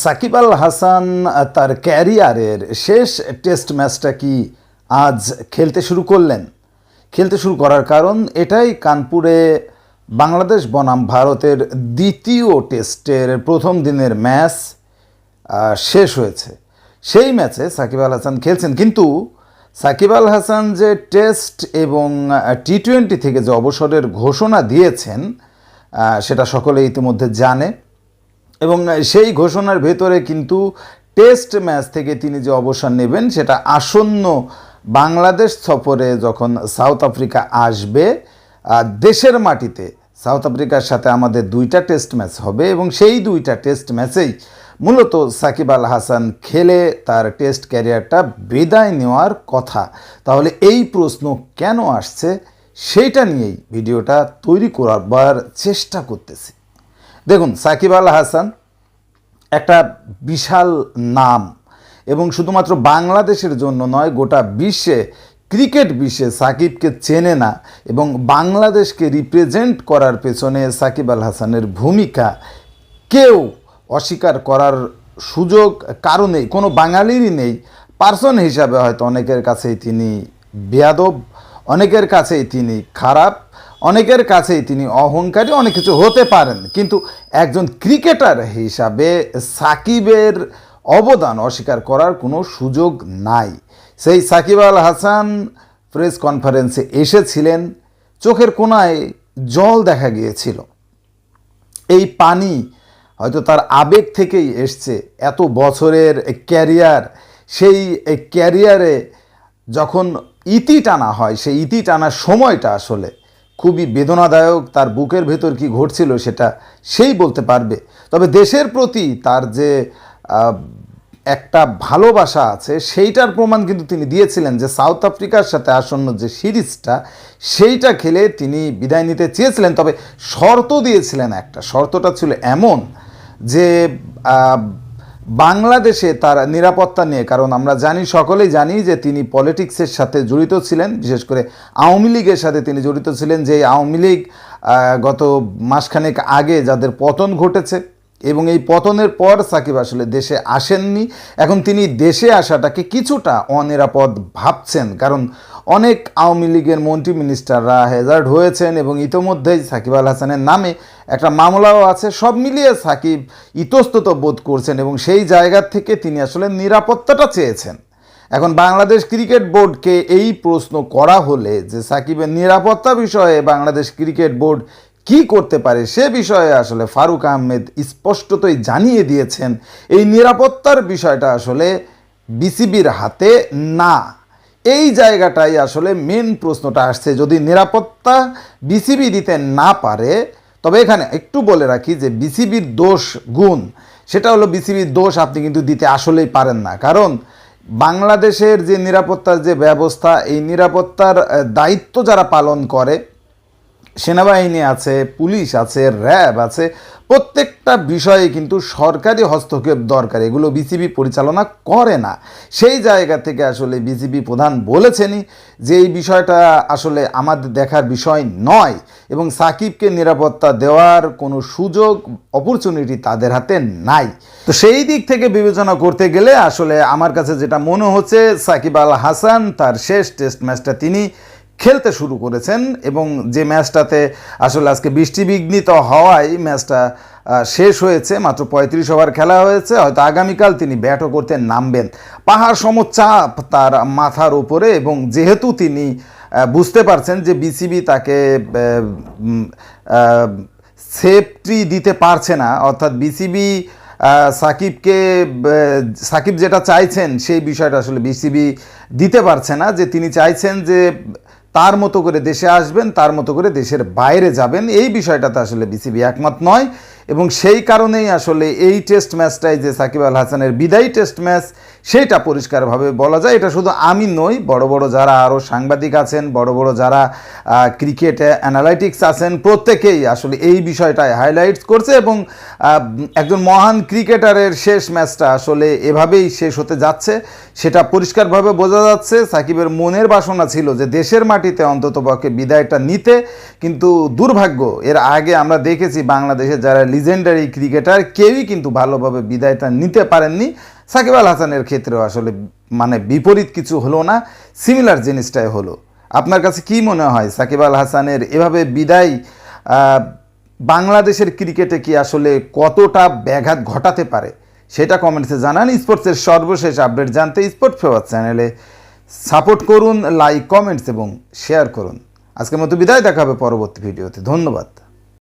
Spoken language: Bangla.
সাকিব আল হাসান তার ক্যারিয়ারের শেষ টেস্ট ম্যাচটা কি আজ খেলতে শুরু করলেন? খেলতে শুরু করার কারণ এটাই, কানপুরে বাংলাদেশ বনাম ভারতের দ্বিতীয় টেস্টের প্রথম দিনের ম্যাচ শেষ হয়েছে। সেই ম্যাচে সাকিব আল হাসান খেলছেন, কিন্তু সাকিব আল হাসান যে টেস্ট এবং টি-20 থেকে যে অবসরের ঘোষণা দিয়েছেন সেটা সকলে ইতিমধ্যে জানে, এবং সেই ঘোষণার ভেতরে কিন্তু টেস্ট ম্যাচ থেকে তিনি যে অবসর নেবেন সেটা আসন্ন বাংলাদেশ সফরে যখন সাউথ আফ্রিকা আসবে, দেশের মাটিতে সাউথ আফ্রিকার সাথে আমাদের 2টা টেস্ট ম্যাচ হবে এবং সেই 2টা টেস্ট ম্যাচেই মূলত সাকিব আল হাসান খেলে তার টেস্ট ক্যারিয়ারটা বিদায় নেওয়ার কথা। তাহলে এই প্রশ্ন কেন আসছে সেইটা নিয়েই ভিডিওটা তৈরি করবার চেষ্টা করতেছি। দেখুন, সাকিব আল হাসান একটা বিশাল নাম, এবং শুধুমাত্র বাংলাদেশের জন্য নয়, গোটা বিশ্বে, ক্রিকেট বিশ্বে সাকিবকে চেনে না, এবং বাংলাদেশকে রিপ্রেজেন্ট করার পেছনে সাকিব আল হাসানের ভূমিকা কেউ অস্বীকার করার সুযোগ কারো নেই, কোনো বাঙালিরই নেই। পার্সন হিসাবে হয়তো অনেকের কাছেই তিনি বেয়াদব, অনেকের কাছেই তিনি খারাপ, অনেকের কাছেই তিনি অহংকারী, অনেক কিছু হতে পারেন, কিন্তু একজন ক্রিকেটার হিসাবে সাকিবের অবদান অস্বীকার করার কোনো সুযোগ নাই। সেই সাকিব আল হাসান প্রেস কনফারেন্সে এসেছিলেন, চোখের কোণায় জল দেখা গিয়েছিল। এই পানি হয়তো তার আবেগ থেকেই এসছে। এত বছরের ক্যারিয়ার, সেই ক্যারিয়ারে যখন ইতি টানা হয়, সেই ইতি টানার সময়টা আসলে খুবই বেদনাদায়ক। তার বুকের ভেতর কি ঘটছিল সেটা সেই বলতে পারবে। তবে দেশের প্রতি তার যে একটা ভালোবাসা আছে সেইটার প্রমাণ কিন্তু তিনি দিয়েছিলেন, যে সাউথ আফ্রিকার সাথে আসন্ন যে সিরিজটা সেইটা খেলে তিনি বিদায় নিতে চেয়েছিলেন। তবে শর্ত দিয়েছিলেন একটা, শর্তটা ছিল এমন যে বাংলাদেশে তার নিরাপত্তা নিয়ে, কারণ আমরা জানি, সকলেই জানি যে তিনি পলিটিক্সের সাথে জড়িত ছিলেন, বিশেষ করে আওয়ামী লীগের সাথে তিনি জড়িত ছিলেন। যে আওয়ামী লীগ গত মাসখানেক আগে যাদের পতন ঘটেছে, এবং এই পতনের পর সাকিব আসলে দেশে আসেননি। এখন তিনি দেশে আসাটাকে কিছুটা অনিরাপদ ভাবছেন, কারণ অনেক আওয়ামী লীগের মন্ত্রী মিনিস্টাররা হ্যাজার্ড হয়েছেন, এবং ইতোমধ্যেই সাকিব আল হাসানের নামে একটা মামলাও আছে। সব মিলিয়ে সাকিব ইতস্তত বোধ করছেন, এবং সেই জায়গা থেকে তিনি আসলে নিরাপত্তাটা চেয়েছেন। এখন বাংলাদেশ ক্রিকেট বোর্ডকে এই প্রশ্ন করা হলে যে সাকিবের নিরাপত্তা বিষয়ে বাংলাদেশ ক্রিকেট বোর্ড কি করতে পারে, সে বিষয়ে আসলে ফারুক আহমেদ স্পষ্টতই জানিয়ে দিয়েছেন এই নিরাপত্তার বিষয়টা আসলে বিসিবির হাতে না। এই জায়গাটাই আসলে মেন প্রশ্নটা আসছে। যদি নিরাপত্তা বিসিবি দিতে না পারে, তবে এখানে একটু বলে রাখি যে বিসিবির দোষ গুণ, সেটা হলো বিসিবির দোষ আপনি কিন্তু দিতে আসলেই পারেন না, কারণ বাংলাদেশের যে নিরাপত্তার যে ব্যবস্থা, এই নিরাপত্তার দায়িত্ব যারা পালন করে, সেনাবাহিনী আছে, পুলিশ আছে, র্যাব আছে, প্রত্যেকটা বিষয়ে কিন্তু সরকারি হস্তক্ষেপ দরকার। এগুলো বিসিবি পরিচালনা করে না। সেই জায়গা থেকে আসলে বিসিবি প্রধান বলেছেনই যে এই বিষয়টা আসলে আমাদের দেখার বিষয় নয়, এবং সাকিবকে নিরাপত্তা দেওয়ার কোনো সুযোগ, অপরচুনিটি তাদের হাতে নাই। তো সেই দিক থেকে বিবেচনা করতে গেলে আসলে আমার কাছে যেটা মনে হচ্ছে, সাকিব আল হাসান তার শেষ টেস্ট ম্যাচটা তিনি খেলতে শুরু করেছেন, এবং যে ম্যাচটাতে আসলে আজকে বৃষ্টিবিঘ্নিত হওয়ায় ম্যাচটা শেষ হয়েছে, মাত্র 35 ওভার খেলা হয়েছে। হয়তো আগামীকাল তিনি ব্যাটও করতে নামবেন। পাহাড় সম চাপ তার মাথার উপরে, এবং যেহেতু তিনি বুঝতে পারছেন যে বিসিবি তাকে সেফটি দিতে পারছে না, অর্থাৎ বিসিবি সাকিব যেটা চাইছেন সেই বিষয়টা আসলে বিসিবি দিতে পারছে না। যে তিনি চাইছেন যে তার মতো করে দেশে আসবেন, তার মতো করে দেশের বাইরে যাবেন, এই বিষয়টাতে আসলে বিসিবি একমত নয়, এবং সেই কারণেই আসলে এই টেস্ট ম্যাচটাই যে সাকিব আল হাসানের বিদায়ী টেস্ট ম্যাচ, সেইটা পরিষ্কারভাবে বলা যায়। এটা শুধু আমি নই, বড় বড় যারা আরও সাংবাদিক আছেন, বড় বড় যারা ক্রিকেট অ্যানালাইটিক্স আছেন, প্রত্যেকেই আসলে এই বিষয়টায় হাইলাইটস করছে এবং একজন মহান ক্রিকেটারের শেষ ম্যাচটা আসলে এভাবেই শেষ হতে যাচ্ছে সেটা পরিষ্কারভাবে বোঝা যাচ্ছে। সাকিবের মনের বাসনা ছিল যে দেশের মাটিতে অন্ততপক্ষে বিদায়টা নিতে, কিন্তু দুর্ভাগ্য এর আগে আমরা দেখেছি বাংলাদেশের যারা লিজেন্ডারি ক্রিকেটার কেউই কিন্তু ভালোভাবে বিদায়টা নিতে পারেননি। সাকিব আল হাসানের ক্ষেত্রেও আসলে মানে বিপরীত কিছু হলো না, সিমিলার জিনিসটাই হলো। আপনার কাছে কি মনে হয় সাকিব আল হাসানের এভাবে বিদায় বাংলাদেশের ক্রিকেটে কি আসলে কতটা ব্যাঘাত ঘটাতে পারে সেটা কমেন্টসে জানান। স্পোর্টসের সর্বশেষ আপডেট জানতে স্পোর্ট ফেভার চ্যানেলে সাপোর্ট করুন, লাইক, কমেন্টস এবং শেয়ার করুন। আজকের মতো বিদায়, দেখা হবে পরবর্তী ভিডিওতে। ধন্যবাদ।